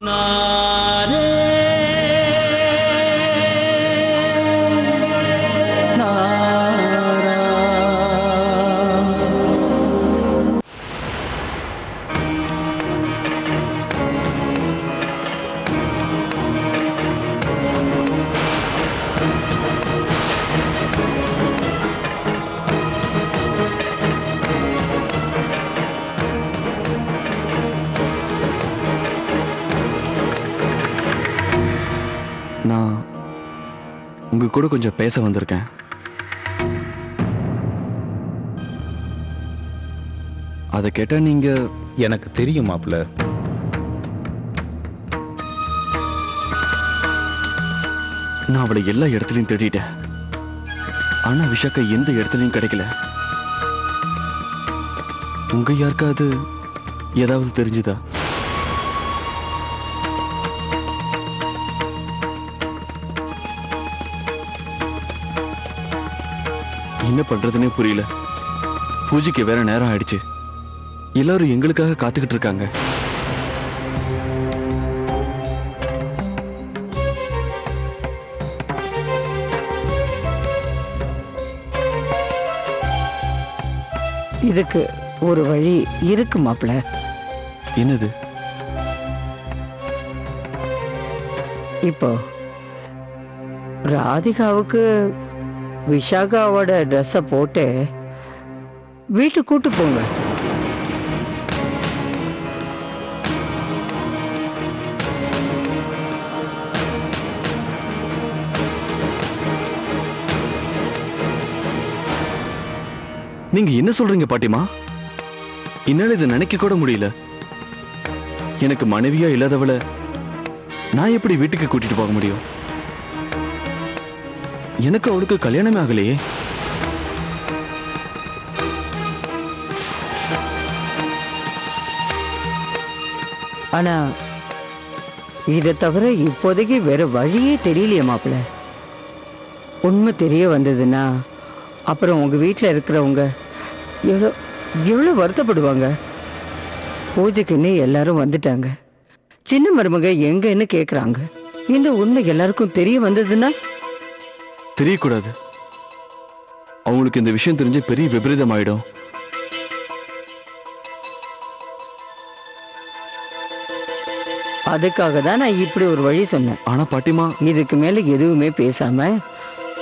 நான் உங்க கூட கொஞ்சம் பேச வந்திருக்கேன். அதை கேட்டா நீங்க... எனக்கு தெரியும் மாப்ள. நான் அவளை எல்லா இடத்துலயும் தேடிட்டேன். ஆனா விஷாக்கா எந்த இடத்துலயும் கிடைக்கல. உங்க யாருக்காவது ஏதாவது தெரிஞ்சுதா? என்ன பண்றதுன்னே புரியல. பூஜைக்கு வேற நேரம் ஆயிடுச்சு. எல்லாரும் எங்களுக்காக காத்துக்கிட்டு இருக்காங்க. இதுக்கு ஒரு வழி இருக்கு மாப்ள. என்னது? இப்போ ராதிகாவுக்கு விஷாகாவோட ட்ரெஸ்ஸ போட்டு வீட்டுக்கு கூட்டு போங்க. நீங்க என்ன சொல்றீங்க பாட்டிமா? என்னால இதை நினைக்க கூட முடியல. எனக்கு மனைவியா இல்லாதவளை நான் எப்படி வீட்டுக்கு கூட்டிட்டு போக முடியும்? எனக்கு அவளுக்கு கல்யாணமே ஆகலையே. ஆனா இதை தவிர இப்போதைக்கு வேற வழியே தெரியலையே மாப்பிள்ள. உண்மை தெரிய வந்ததுன்னா அப்புறம் உங்க வீட்டில் இருக்கிறவங்க எவ்வளோ வருத்தப்படுவாங்க. பூஜைக்குன்னு எல்லாரும் வந்துட்டாங்க. சின்ன மருமக எங்கன்னு கேட்குறாங்க. இந்த உண்மை எல்லாருக்கும் தெரிய வந்ததுன்னா... தெரியக்கூடாது. அவங்களுக்கு இந்த விஷயம் தெரிஞ்சு பெரிய விபரீதம் ஆயிடும். அதுக்காக தான் நான் இப்படி ஒரு வழி சொன்னேன். ஆனா பாட்டிமா, இதுக்கு மேல எதுவுமே பேசாம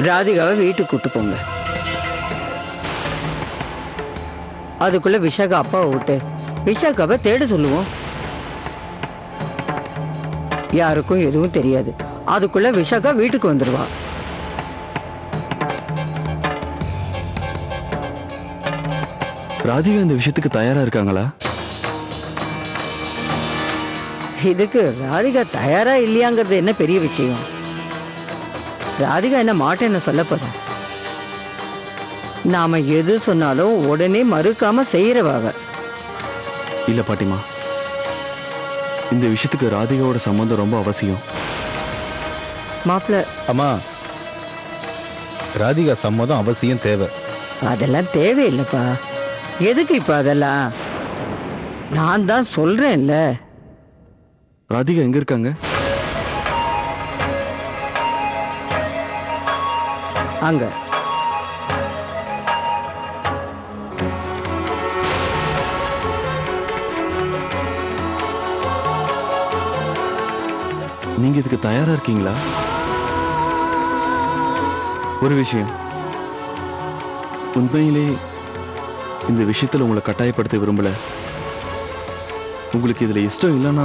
ராதிகாவை வீட்டுக்கு கூட்டு போங்க. அதுக்குள்ள விஷாகா அப்பாவை விட்டு விஷாகாவை தேட சொல்லுவோம். யாருக்கும் எதுவும் தெரியாது. அதுக்குள்ள விஷாகா வீட்டுக்கு வந்துருவா. ராதிகா இந்த விஷயத்துக்கு தயாரா இருக்காங்களா? இதுக்கு ராதிகா தயாரா இல்லையாங்கிறது என்ன பெரிய விஷயம்? ராதிகா என்ன மாட்டேன்னு சொல்ல போற? நாம எது சொன்னாலும் உடனே மறுக்காம செய்யறவாக. இல்ல பாட்டிமா, இந்த விஷயத்துக்கு ராதிகாவோட சம்பந்தம் ரொம்ப அவசியம். மாப்பிள்ள, அம்மா, ராதிகா சம்மதம் அவசியம் தேவை. அதெல்லாம் தேவையில்லைப்பா. எதுக்கு இப்ப அதெல்லாம்? நான் தான் சொல்றேன்ல. ராதிகா எங்க இருக்காங்க? அங்க. நீங்க இதுக்கு தயாரா இருக்கீங்களா? ஒரு விஷயம், உண்மையிலே இந்த விஷயத்துல உங்களை கட்டாயப்படுத்த விரும்பல. உங்களுக்கு இதுல இஷ்டம் இல்லைன்னா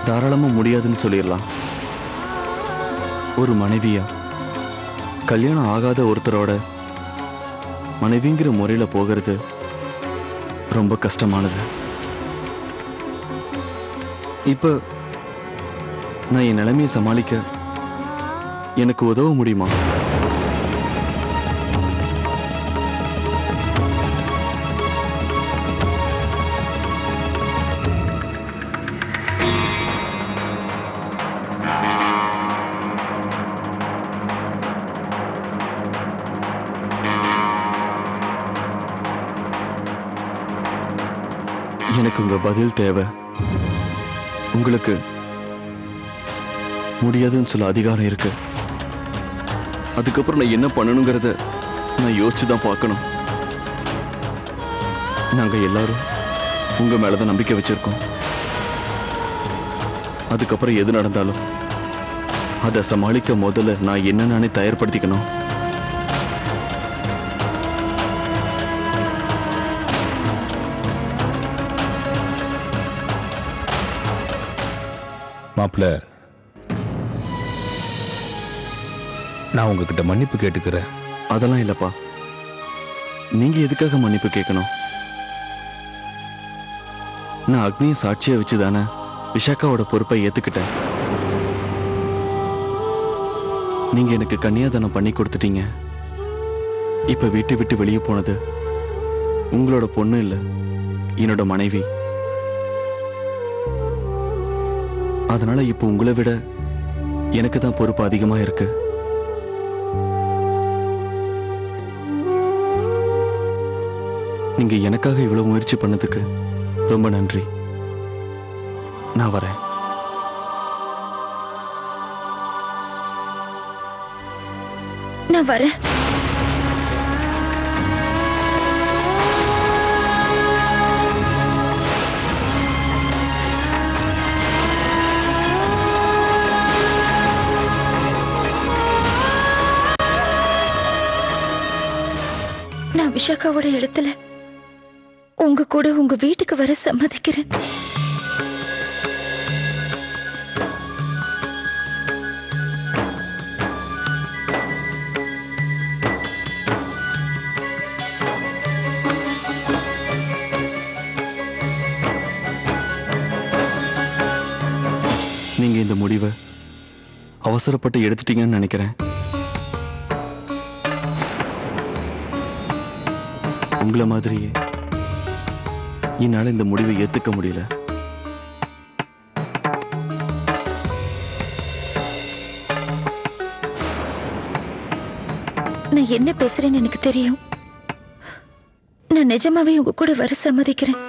தாராளமா முடியாதுன்னு சொல்லிடலாம். ஒரு மனைவியா கல்யாணம் ஆகாத ஒருத்தரோட மனைவிங்கிற முறையில போகிறது ரொம்ப கஷ்டமானது. இப்ப நான் என் நிலைமையை சமாளிக்க எனக்கு உதவ முடியுமா? எனக்கு உங்க பதில் தேவை. உங்களுக்கு முடியாதுன்னு சொல்ல அதிகாரம் இருக்கு. அதுக்கப்புறம் நான் என்ன பண்ணணுங்கிறத நான் யோசிச்சு தான் பார்க்கணும். நாங்க எல்லாரும் உங்க மேலதான் நம்பிக்கை வச்சிருக்கோம். அதுக்கப்புறம் எது நடந்தாலும் அதை சமாளிக்க முதல்ல நான் என்ன நானே தயார்படுத்திக்கணும். மாப்பிள்ள, நான் உங்ககிட்ட மன்னிப்பு கேட்டுக்கிறேன். அதெல்லாம் இல்லப்பா. நீங்க எதுக்காக மன்னிப்பு கேட்கணும்? நான் அக்னியை சாட்சியை வச்சுதானே விஷாக்காவோட பொறுப்பை ஏத்துக்கிட்டேன். நீங்க எனக்கு கன்னியாதானம் பண்ணி கொடுத்துட்டீங்க. இப்ப வீட்டை விட்டு வெளியே போனது உங்களோட பொண்ணு இல்ல, என்னோட மனைவி. அதனால இப்ப உங்களை விட எனக்கு தான் பொறுப்பு அதிகமா இருக்கு. நீங்க எனக்காக இவ்வளவு முயற்சி பண்ணதுக்கு ரொம்ப நன்றி. நான் வரேன். நான் வரேன். நான் விஷாக்காவோட இடத்துல உங்க கூட உங்க வீட்டுக்கு வர சம்மதிக்கிறேன். நீங்க இந்த முடிவை அவசரப்பட்டு எடுத்துட்டீங்கன்னு நினைக்கிறேன். உங்களை மாதிரியே என்னால இந்த முடிவை ஏத்துக்க முடியல. நான் என்ன பேசுறேன்னு எனக்கு தெரியும். நான் நிஜமாவே உங்க கூட வர சம்மதிக்கிறேன்.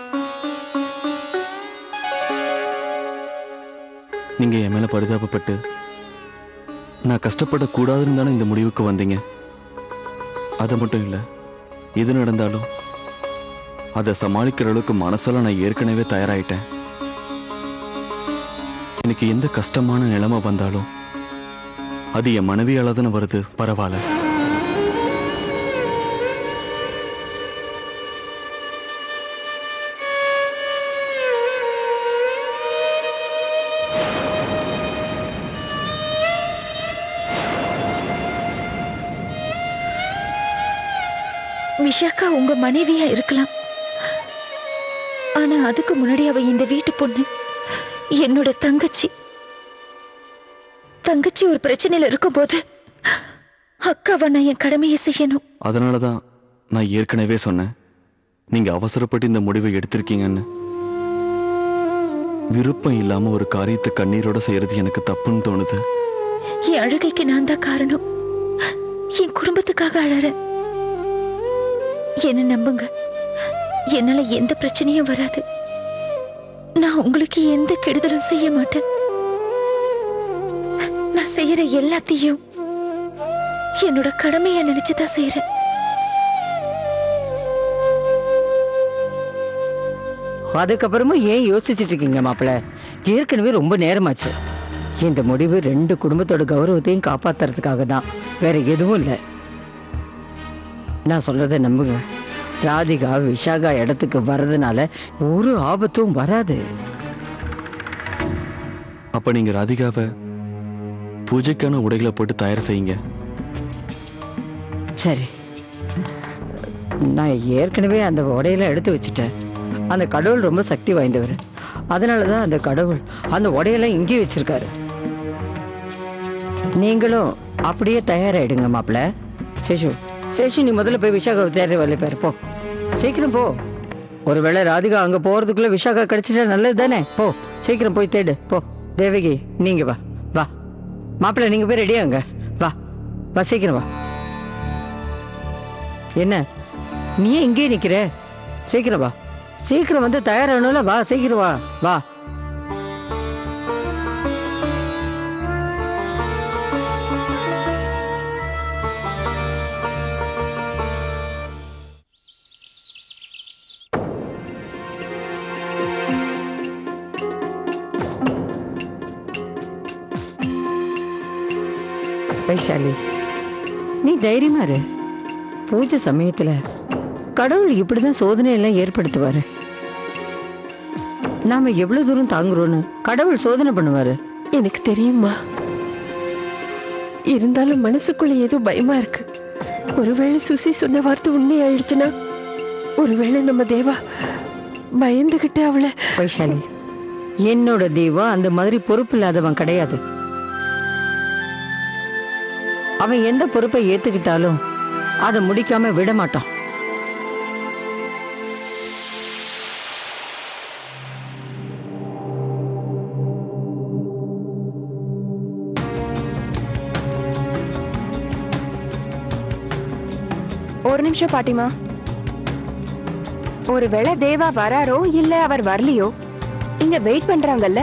நீங்க என் மேல பரிதாபப்பட்டு நான் கஷ்டப்படக்கூடாதுன்னு தானே இந்த முடிவுக்கு வந்தீங்க. அது மட்டும் இல்ல, எது நடந்தாலும் அதை சமாளிக்கிற அளவுக்கு மனசால நான் ஏற்கனவே தயாராயிட்டேன். எனக்கு எந்த கஷ்டமான நிலைமை வந்தாலும் அது என் மனைவியால தானே வருது. பரவாயில்ல. விஷாக்கா உங்க மனைவியா இருக்கலாம். ஆனா அதுக்கு முன்னாடி அவ இந்த வீட்டு பொண்ணு, என்னோட தங்கச்சி. தங்கச்சி ஒரு பிரச்சனையில இருக்கும்போது அக்காவை நான் என் கடமையை செய்யணும். அதனாலதான் நான் ஏற்கனவே சொன்னேன், நீங்க அவசரப்பட்டு இந்த முடிவை எடுத்திருக்கீங்கன்னு. விருப்பம் இல்லாம ஒரு காரியத்தை கண்ணீரோட செய்யறது எனக்கு தப்புன்னு தோணுது. என் அழுகைக்கு நான் தான் காரணம். என் குடும்பத்துக்காக அழறேன். என்ன நம்புங்க, என்னால எந்த பிரச்சனையும் வராது. நான் உங்களுக்கு எந்த கெடுதலும் செய்ய மாட்டேன். நான் செய்யற எல்லாத்தையும் என்னோட கடமையை நினைச்சுதான் செய்யறேன். அதுக்கப்புறமும் ஏன் யோசிச்சுட்டு இருக்கீங்க மாப்பிள்ள? ஏற்கனவே ரொம்ப நேரமாச்சு. இந்த முடிவு 2 குடும்பத்தோட கௌரவத்தையும் காப்பாத்துறதுக்காக தான், வேற எதுவும் இல்லை. நான் சொல்றதை நம்புங்க. ராதிகா விஷாகா இடத்துக்கு வர்றதுனால ஒரு ஆபத்தும் வராது. அப்ப நீங்க ராதிகாவை பூஜைக்கான உடைகளை போட்டு தயார் செய்யுங்க. சரி, நான் ஏற்கனவே அந்த உடையெல்லாம் எடுத்து வச்சுட்டேன். அந்த கடவுள் ரொம்ப சக்தி வாய்ந்தவர். அதனாலதான் அந்த கடவுள் அந்த உடையெல்லாம் இங்கே வச்சிருக்காரு. நீங்களும் அப்படியே தயாராயிடுங்க மாப்பிள்ள. சேஷு, சேஷு, நீ முதல்ல போய் விஷாகாவை தேடுற வேலை பேர் போ. சீக்கிரம் போ. ஒருவேளை ராதிகா அங்க போறதுக்குள்ள விஷாகா கிடைச்சிட்டா நல்லது தானே. போ, சீக்கிரம் போய் தேடு போ. தேவகி, நீங்க வா. வா மாப்பிள்ள, நீங்க போய் ரெடியாங்க. வா வா, சீக்கிரம் வா. என்ன நீ ஏன் இங்கே நிக்கிற? சீக்கிரம் வா. சீக்கிரம் வந்து தயாராகணும்ல. வா, சீக்கிரம் வா. வா வைஷாலி, நீ தைரியமா இரு. பூஜை சமயத்துல கடவுள் இப்படிதான் சோதனை எல்லாம் ஏற்படுத்துவாரு. நாம எவ்வளவு தூரம் தாங்குறோன்னு கடவுள் சோதனை பண்ணுவாரு. எனக்கு தெரியுமா, இருந்தாலும் மனசுக்குள்ள ஏதோ பயமா இருக்கு. ஒருவேளை சுசி சொன்ன வார்த்தை உண்மையாயிடுச்சுன்னா, ஒருவேளை நம்ம தேவா பயந்துகிட்டு அவளை. வைஷாலி, என்னோட தேவா அந்த மாதிரி பொறுப்பு இல்லாதவன் கிடையாது. அவன் எந்த பொறுப்பை ஏத்துக்கிட்டாலும் அதை முடிக்காம விட மாட்டான். ஒரு நிமிஷம் பாட்டிமா, ஒருவேளை தேவா வராரோ இல்ல அவர் வரலையோ, இங்க வெயிட் பண்றாங்கல்ல.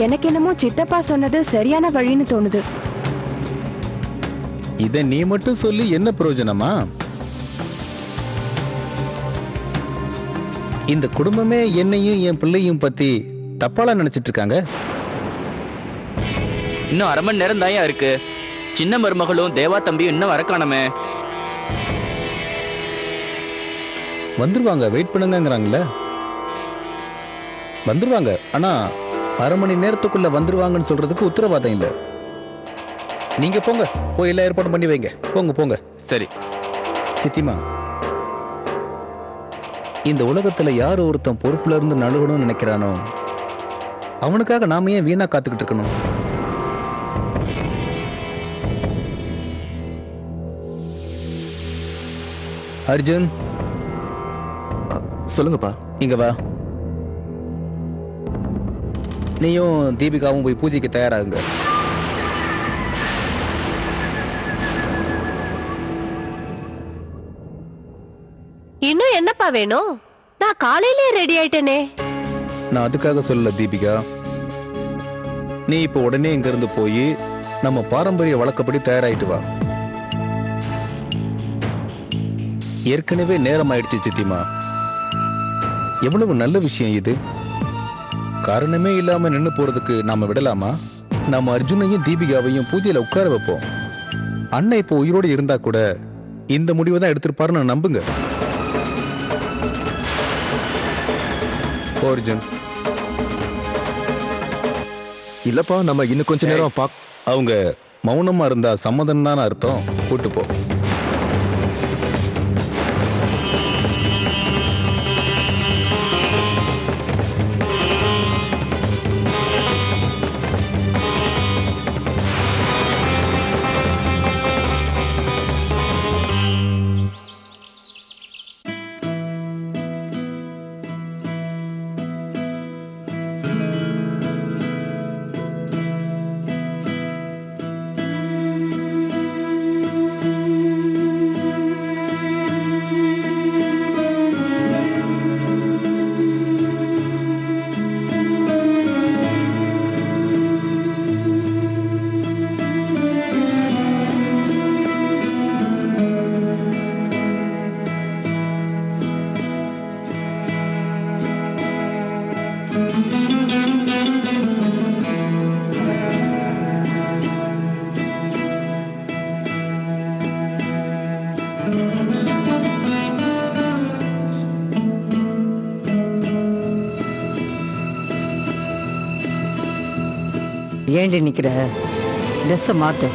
எனக்கு என்னமோ சித்தப்பா சொன்னது சரியான வழின்னு தோணுது. இத நீ மட்டும் சொல்லி என்ன பிரயோஜனமா? இந்த குடும்பமே என்னையும் என் பிள்ளையும் பத்தி தப்பால நினைச்சிட்டு இருக்காங்க. இன்னும் அரை மணி நேரம் தாயா இருக்கு. சின்ன மருமகளும் தேவா தம்பியும் இன்னும் வரக்கானமே. வந்துருவாங்க, வெயிட் பண்ணுங்கங்கறாங்கல்ல. வந்துருவாங்க, ஆனா அரை மணி நேரத்துக்குள்ள வந்துருவாங்கன்னு சொல்றதுக்கு உத்தரவாதம் இல்ல. நீங்க போங்க, போய் எல்லா ஏற்பாடும் பண்ணி வைங்க. போங்க போங்க. சரி சித்திமா, இந்த உலகத்துல யார் ஒருத்தன் பொறுப்புல இருந்து நழுகணும்னு நினைக்கிறானோ அவனுக்காக நாம ஏன் வீணா காத்துக்கிட்டு இருக்கணும்? அர்ஜுன், சொல்லுங்கப்பா. இங்க வா. நீயும் தீபிகாவும் போய் பூஜைக்கு தயாராகுங்க. இன்னும் என்னப்பா வேணும்? நான் காலையிலே ரெடி ஆயிட்டேனே. நான் அதுக்காக சொல்லல தீபிகா. நீ இப்ப உடனே இங்க இருந்து போய் நம்ம பாரம்பரிய வழக்கப்படி தயாராயிட்டு வா. ஏற்கனவே நேரம் ஆயிடுச்சு சித்திமா. எவ்வளவு நல்ல விஷயம் இது. காரணமே இல்லாம நின்னு போறதுக்கு நாம விடலாமா? நாம அர்ஜுனையும் தீபிகாவையும் பூஜையில உட்கார வைப்போம். அண்ணன் இப்போ உயிரோடு இருந்தா கூட இந்த முடிவை தான் எடுத்திருப்பாருன்னு நான் நம்புங்க. அர்ஜுன், இல்லப்பா, நம்ம இன்னும் கொஞ்ச நேரம் அவங்க மௌனமா இருந்தா சம்மதம் தானே அர்த்தம். கூட்டு போ. ஏண்டி நிக்கிற? ட்ரெஸ்ஸை மாத்து.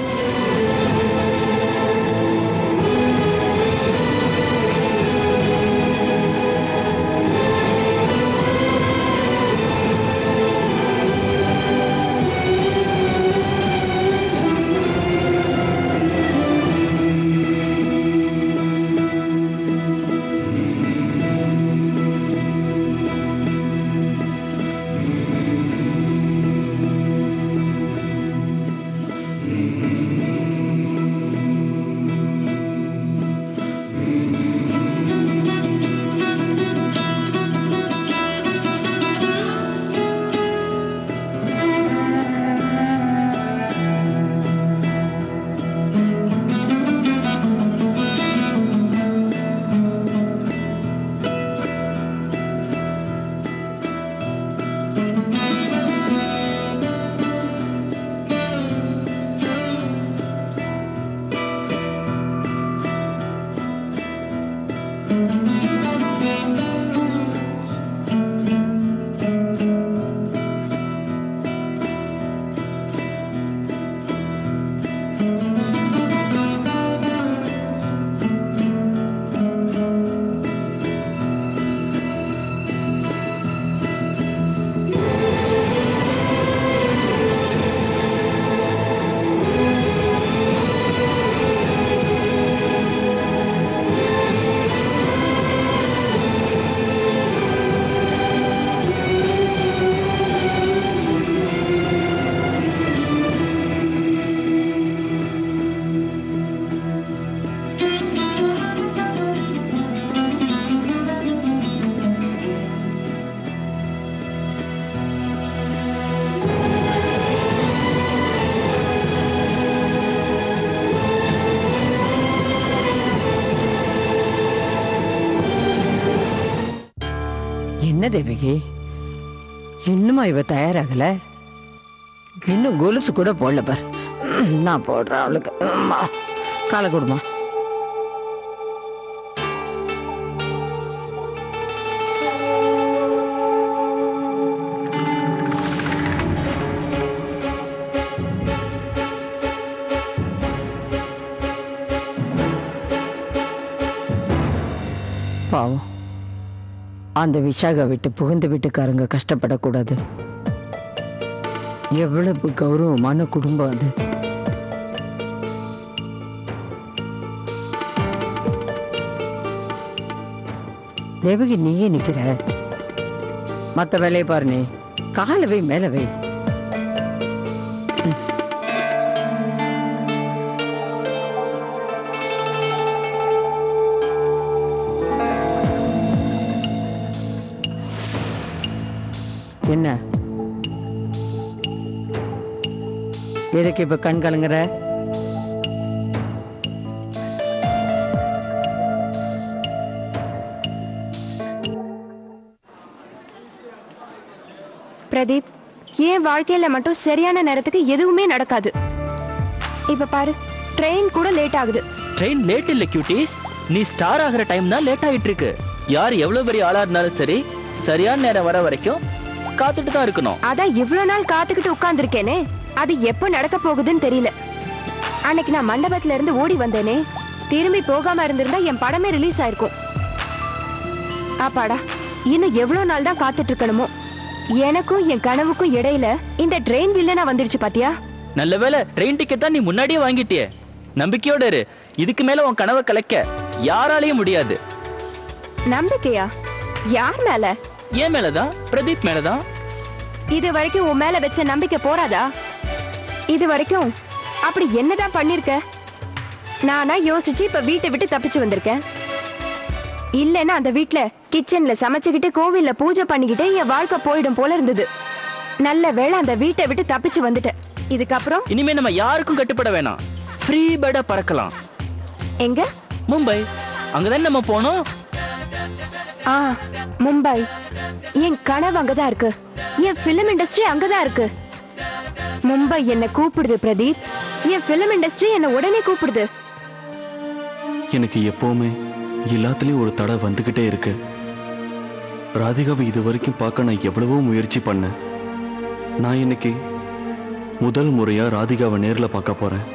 என்ன தேவகி, இன்னுமா இவ தயாராகல? இன்னும் கொலுசு கூட போடல பார். நான் போடுறேன் அவளுக்கு. அம்மா, காலை கொடுமா. பாவம், அந்த விஷாகா விட்டு புகுந்த வீட்டுக்காரங்க கஷ்டப்படக்கூடாது. எவ்வளவு கௌரவமான குடும்பம் அது. தேவகி, நீயே நிக்கிற, மத்த வேலையை பாரு. நீ கால வை, மேல வை. என்ன எதுக்கு இப்ப கண் கலங்குற? பிரதீப், என் வாழ்க்கையில மட்டும் சரியான நேரத்துக்கு எதுவுமே நடக்காது. இப்ப பாரு, ட்ரெயின் கூட லேட் ஆகுது. ட்ரெயின் லேட் இல்ல கியூட்டீஸ், நீ ஸ்டார் ஆகிற டைம் தான் லேட் ஆகிட்டு இருக்கு. யார் எவ்வளவு பெரிய ஆளா இருந்தாலும் சரி, சரியான நேரம் வர வரைக்கும் காத்துட்டு தான் இருக்கணும். அதான் இவ்வளவு நாள் காத்துக்கிட்டு உட்கார்ந்துருக்கேனே, அது எப்ப நடக்க போகுதுன்னு தெரியல. அன்னைக்கு நான் மண்டபத்துல இருந்து ஓடி வந்தேனே, திரும்பி போகாம இருந்திருந்தா என் படமே ரிலீஸ் ஆயிருக்கும். ஆப்பாடா, இன்னும் எவ்வளவு நாள் தான் காத்துட்டு இருக்கணுமோ. எனக்கும் என் கனவுக்கும் இடையில இந்த ட்ரெயின் வில்லனா வந்துடுச்சு பாத்தியா? நல்ல வேளை ட்ரெயின் டிக்கெட் தான் நீ முன்னாடியே வாங்கிட்டியே. நம்பிக்கையோட இரு, இதுக்கு மேல உன் கனவை கலைக்க யாராலையும் முடியாது. நம்பிக்கையா? யார் மேல? ஏன் மேலதான், பிரதீப் மேலதான். இது வரைக்கும் உன் மேல வச்ச நம்பிக்கை போறாதா? இது வரைக்கும் அப்படி என்னதான் பண்ணிருக்க? நானா யோசிச்சு இப்ப வீட்டை விட்டு தப்பிச்சு வந்திருக்கேன். இல்லன்னா அந்த வீட்ல கிச்சன்ல சமைச்சுக்கிட்டு கோவில்ல பூஜை பண்ணிக்கிட்டு என் வாழ்க்கை போயிடும் போல இருந்தது. நல்ல வேளை அந்த வீட்டை விட்டு தப்பிச்சு வந்துட்டேன். இதுக்கப்புறம் இனிமே நம்ம யாருக்கும் கட்டுப்பட வேணாம், ஃப்ரீ பேர்டா பறக்கலாம். எங்க? மும்பை. அங்கதான் நம்ம போனோம். மும்பை. என் கனவு அங்கதான் இருக்கு. என் பிலிம் இண்டஸ்ட்ரி அங்கதான் இருக்கு. மும்பை என்ன கூப்பிடுது பிரதீப். என் பிலிம் இண்டஸ்ட்ரி என்ன உடனே கூப்பிடுது. எனக்கு எப்பவுமே எல்லாத்துலயும் ஒரு தடை வந்துகிட்டே இருக்கு. ராதிகாவை இது வரைக்கும் பார்க்க நான் எவ்வளவோ முயற்சி பண்ணேன். நான் இன்னைக்கு முதல் முறையா ராதிகாவை நேர்ல பார்க்க போறேன்.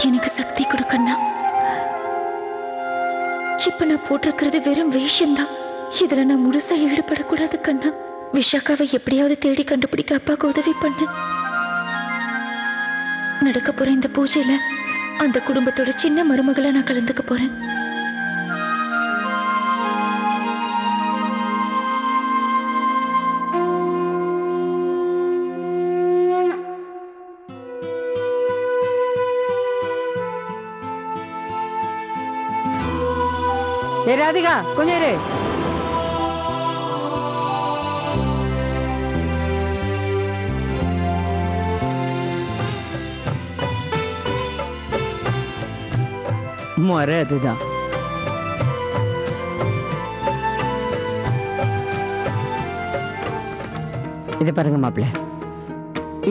எனக்கு சக்தி கொடுக்கண்ணா. இப்ப நான் போட்டிருக்கிறது வெறும் வேஷம்தான். இதுல நான் முழுசா ஈடுபடக்கூடாது கண்ணா. விஷாக்காவை எப்படியாவது தேடி கண்டுபிடிக்க அப்பாவுக்கு உதவி பண்ணு. நடக்க போற இந்த பூஜையில அந்த குடும்பத்தோட சின்ன மருமகளை நான் கலந்துக்க போறேன். ஏ ராதிகா, கொஞ்சம் இரு. முறை அதுதான். இதை பாருங்க மாப்பிள்ள,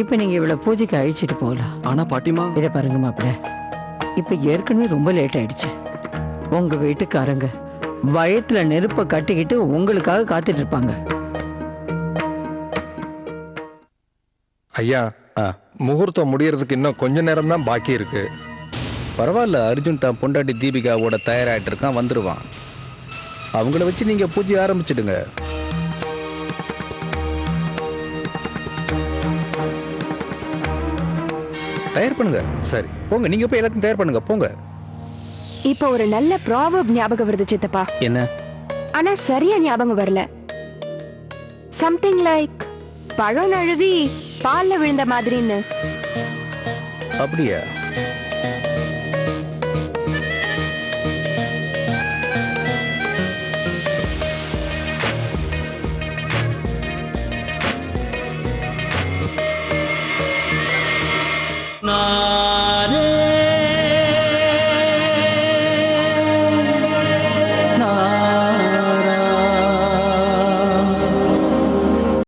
இப்ப நீங்க இவ்வளவு பூஜைக்கு அழிச்சிட்டு போகலாம். ஆனா பாட்டிமா, இதை பாருங்க மாப்பிள்ள, இப்ப ஏற்கனவே ரொம்ப லேட் ஆயிடுச்சு. உங்க வீட்டுக்காரங்க வயத்துல நெருப்ப கட்டிக்கிட்டு உங்களுக்காக காத்துட்டு இருப்பாங்க. ஐயா, முகூர்த்தம் முடியறதுக்கு இன்னும் கொஞ்ச நேரம் தான் பாக்கி இருக்கு. பரவாயில்ல, அர்ஜுன் தான் பொண்டாட்டி தீபிகாவோட தயாராகிட்டு இருக்கான், வந்துடுவான். அவங்கள வச்சு நீங்க பூஜை ஆரம்பிச்சிடுங்க. தயார் பண்ணுங்க. சரி போங்க, நீங்க போய் எல்லாத்தையும் தயார் பண்ணுங்க, போங்க. இப்போ ஒரு நல்ல ப்ராவர்ப் ஞாபகம் வருது சித்தப்பா. என்ன? ஆனா சரியா ஞாபகம் வரல. சம்திங் லைக் பழம் நழுவி பால்ல விழுந்த மாதிரின்னு. அப்படியா? நான்